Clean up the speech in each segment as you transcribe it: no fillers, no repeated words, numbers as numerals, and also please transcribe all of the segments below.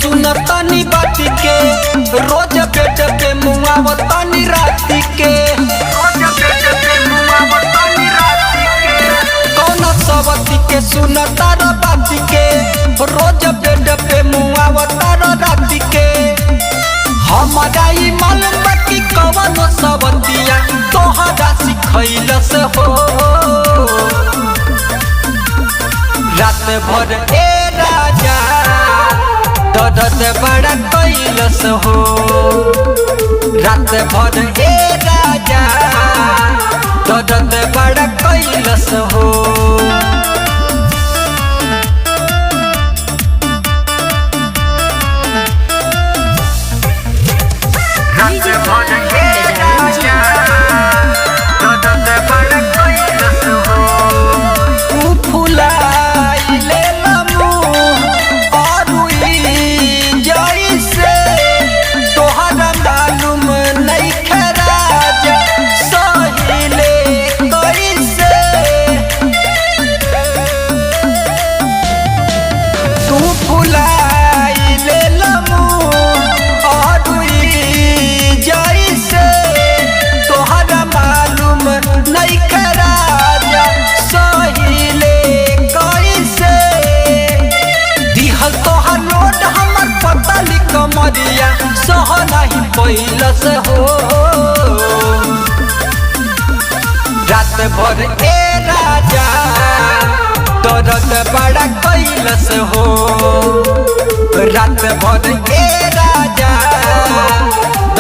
सुनतनी बात के रोज पेट पे मुआवतनी रात के कौन सबती के सुनता र बात के रोज पेट पे मुआवता रात के हमारा ई मालूम बा कि कौन सबतिया तोहरा सिखैलस हो रात भर ए राजा दर्द बड़ा कैलस हो रात भर ए राजा दर्द बड़ा कैलस हो कमरिया सह नहीं पैलस हो रात भर ए राजा दर्द बड़ा कैलस हो रात भर ए राजा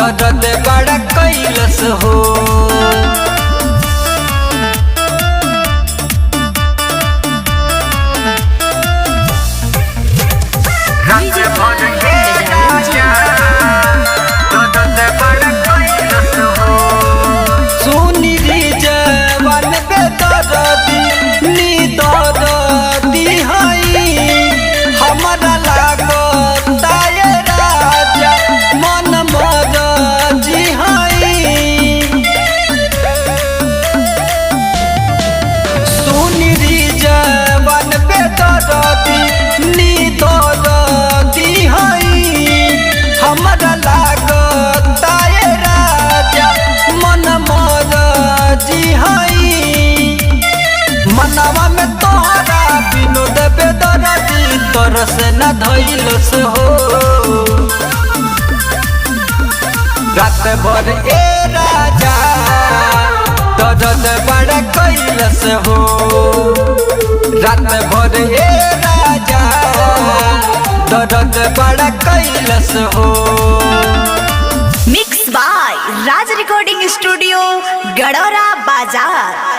दर्द बड़ा कैलस हो मनवा में तोहरा विनोद बेदर्दी तरस न धइलस हो रात भर ए राजा दर्द बड़ा कैलस हो रात भर ए राजा दर्द बड़ा कैलस हो mix by Raj recording studio Gadora बाजार।